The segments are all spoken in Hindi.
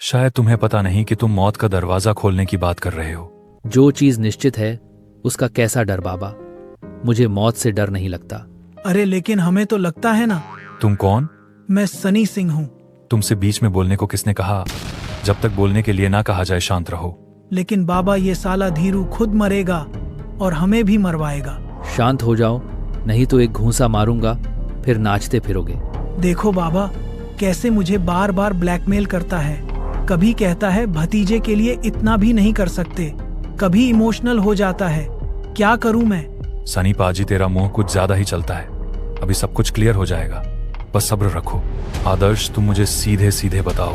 शायद तुम्हें पता नहीं कि तुम मौत का दरवाजा खोलने की बात कर रहे हो। जो चीज निश्चित है उसका कैसा डर बाबा? मुझे मौत से डर नहीं लगता। अरे लेकिन हमें तो लगता है ना। तुम कौन? मैं सनी सिंह हूँ। तुमसे बीच में बोलने को किसने कहा? जब तक बोलने के लिए ना कहा जाए शांत रहो। लेकिन बाबा ये साला धीरू खुद मरेगा और हमें भी मरवाएगा। शांत हो जाओ, नहीं तो एक घूंसा मारूंगा, फिर नाचते फिरोगे। देखो बाबा कैसे मुझे बार बार ब्लैकमेल करता है। कभी कहता है भतीजे के लिए इतना भी नहीं कर सकते, कभी इमोशनल हो जाता है। क्या करूं मैं? सनी पाजी तेरा मुंह कुछ ज्यादा ही चलता है। अभी सब कुछ क्लियर हो जाएगा, बस सब्र रखो। आदर्श तुम मुझे सीधे सीधे बताओ,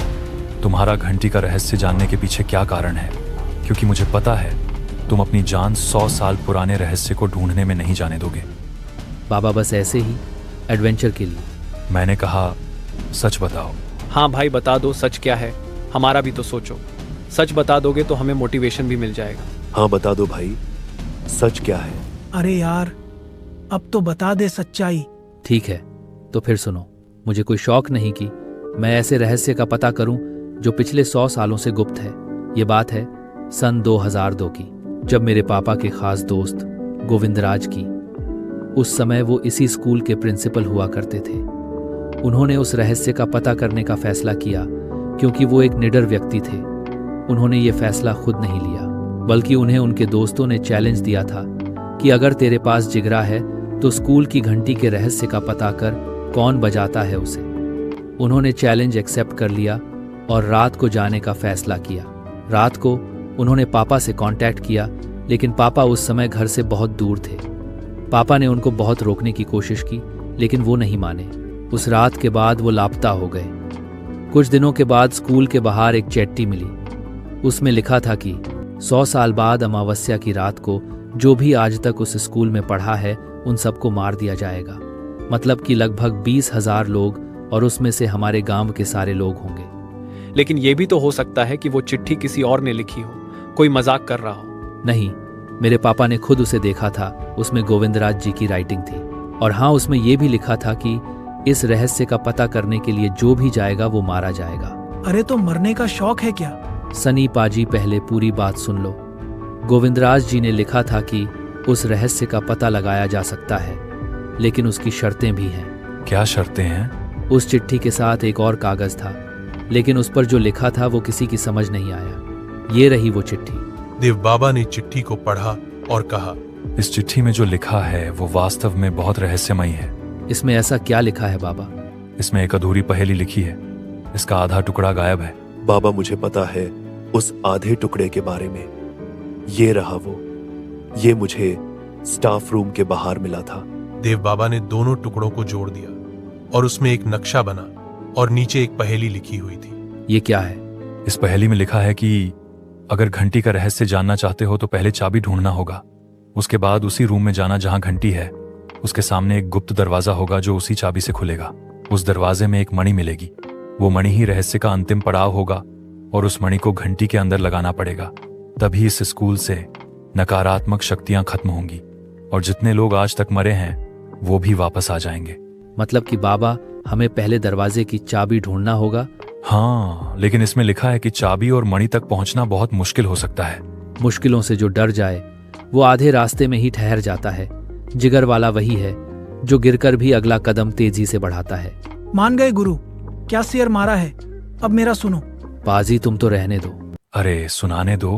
तुम्हारा घंटी का रहस्य जानने के पीछे क्या कारण है? क्योंकि मुझे पता है तुम अपनी जान 100 साल पुराने रहस्य को ढूंढने में नहीं जाने दोगे। बाबा बस ऐसे ही, एडवेंचर के लिए। मैंने कहा सच बताओ। हाँ भाई बता दो, सच क्या है? हमारा भी तो सोचो। सच बता दोगे तो हमें मोटिवेशन भी मिल जाएगा। हाँ बता दो भाई, सच क्या है? अरे यार अब तो बता दे सच्चाई। ठीक है तो फिर सुनो। मुझे कोई शौक नहीं कि मैं ऐसे रहस्य का पता करूं जो पिछले 100 सालों से गुप्त है। ये बात है सन 2002 की, जब मेरे पापा के खास दोस्त गोविंदराज की, उस समय वो इसी स्कूल के प्रिंसिपल हुआ करते थे। उन्होंने उस रहस्य का पता करने का फैसला किया क्योंकि वो एक निडर व्यक्ति थे। उन्होंने ये फैसला खुद नहीं लिया, बल्कि उन्हें उनके दोस्तों ने चैलेंज दिया था कि अगर तेरे पास जिगरा है तो स्कूल की घंटी के रहस्य का पता कर कौन बजाता है उसे। उन्होंने चैलेंज एक्सेप्ट कर लिया और रात को जाने का फैसला किया। रात को उन्होंने पापा से कांटेक्ट किया, लेकिन पापा उस समय घर से बहुत दूर थे। पापा ने उनको बहुत रोकने की कोशिश की, लेकिन वो नहीं माने। उस रात के बाद वो लापता हो गए। कुछ दिनों के बाद स्कूल के बाहर एक चिट्ठी मिली। उसमें लिखा था कि 100 साल बाद अमावस्या की रात को जो भी आज तक उस स्कूल में पढ़ा है उन सबको मार दिया जाएगा। मतलब कि लगभग 20,000 लोग, और उसमें से हमारे गांव के सारे लोग होंगे। लेकिन ये भी तो हो सकता है कि वो चिट्ठी किसी और ने लिखी हो, कोई मजाक कर रहा हो। नहीं, मेरे पापा ने खुद उसे देखा था। उसमें गोविंदराज जी की राइटिंग थी। और हाँ, उसमें यह भी लिखा था कि इस रहस्य का पता करने के लिए जो भी जाएगा वो मारा जाएगा। अरे तो मरने का शौक है क्या? सनी पाजी पहले पूरी बात सुन लो। गोविंदराज जी ने लिखा था कि उस रहस्य का पता लगाया जा सकता है, लेकिन उसकी शर्तें भी हैं। क्या शर्तें हैं? उस चिट्ठी के साथ एक और कागज था, लेकिन उस पर जो लिखा था वो किसी की समझ नहीं आया। ये रही वो चिट्ठी। देव बाबा ने चिट्ठी को पढ़ा और कहा, इस चिट्ठी में जो लिखा है वो वास्तव में बहुत रहस्यमयी है। इसमें ऐसा क्या लिखा है बाबा? इसमें एक अधूरी पहेली लिखी है। इसका आधा टुकड़ा गायब है। बाबा मुझे पता है उस आधे टुकड़े के बारे में। ये रहा वो। ये मुझे स्टाफ रूम के बाहर मिला था। देव बाबा ने दोनों टुकड़ों को जोड़ दिया और उसमें एक नक्शा बना और नीचे एक पहेली लिखी हुई थी। ये क्या है? इस पहेली में लिखा है कि अगर घंटी का रहस्य जानना चाहते हो तो पहले चाबी ढूंढना होगा। उसके बाद उसी रूम में जाना जहां घंटी है। उसके सामने एक गुप्त दरवाजा होगा जो उसी चाबी से खुलेगा। उस दरवाजे में एक मणि मिलेगी। वो मणि ही रहस्य का अंतिम पड़ाव होगा और उस मणि को घंटी के अंदर लगाना पड़ेगा। तभी इस स्कूल से नकारात्मक शक्तियां खत्म होंगी और जितने लोग आज तक मरे हैं वो भी वापस आ जाएंगे। मतलब कि बाबा हमें पहले दरवाजे की चाबी ढूंढना होगा? हाँ, लेकिन इसमें लिखा है कि चाबी और मणि तक पहुंचना बहुत मुश्किल हो सकता है। मुश्किलों से जो डर जाए वो आधे रास्ते में ही ठहर जाता है। जिगर वाला वही है जो गिरकर भी अगला कदम तेजी से बढ़ाता है। मान गए गुरु, क्या शेर मारा है? अब मेरा सुनो। पाजी तुम तो रहने दो। अरे सुनाने दो,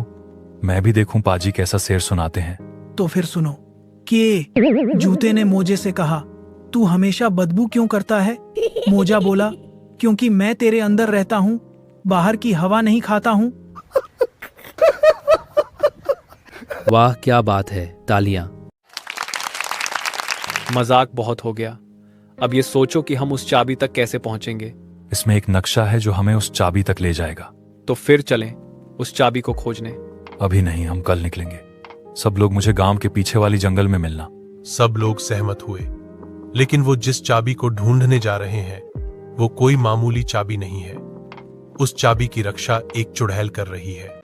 मैं भी देखूं पाजी कैसा शेर सुनाते हैं। तो फिर सुनो कि जूते ने मोजे से कहा, तू हमेशा बदबू क्यों करता है? मोजा बोला, क्योंकि मैं तेरे अंदर रहता हूँ, बाहर की हवा नहीं खाता हूँ। वाह क्या बात है, तालियां। मजाक बहुत हो गया। अब ये सोचो कि हम उस चाबी तक कैसे पहुंचेंगे। इसमें एक नक्शा है जो हमें उस चाबी तक ले जाएगा। तो फिर चलें उस चाबी को खोजने। अभी नहीं, हम कल निकलेंगे। सब लोग मुझे गांव के पीछे वाली जंगल में मिलना। सब लोग सहमत हुए, लेकिन वो जिस चाबी को ढूंढने जा रहे हैं वो कोई मामूली चाबी नहीं है। उस चाबी की रक्षा एक चुड़ैल कर रही है।